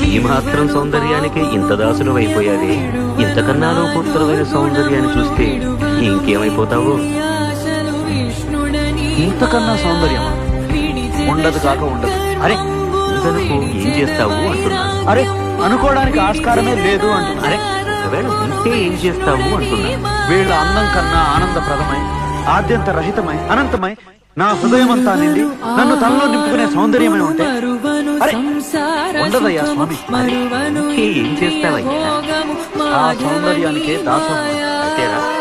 ఈ మాత్రం సౌందర్యానికి ఇంత దాసులు అయిపోయావే. ఇంతకన్నా లోకోత్తరమైన సౌందర్యాన్ని చూస్తే ఇంకేమైపోతావు? ఇంతకన్నా సౌందర్యమా? ఉండదు కాక ఉండదు. అరే ఇంతకు ఏం చేస్తావు అంటున్నా. అరే అనుకోవడానికి ఆస్కారమే లేదు అంటున్నా. అరే ఒకవేళ ఉంటే ఏం చేస్తావు అంటున్నా. వీళ్ళ అందం కన్నా ఆనందప్రదమై, ఆద్యంత రహితమై, అనంతమై, నా హృదయమంతా నిండి నన్ను తనలో నింపుకునే సౌందర్యమై ఉంటే అరే ఉండదయ్యా స్వామి. ఉంటే ఏం చేస్తావయ్యా? ఆ సౌందర్యానికే దాసం. అంతేరా?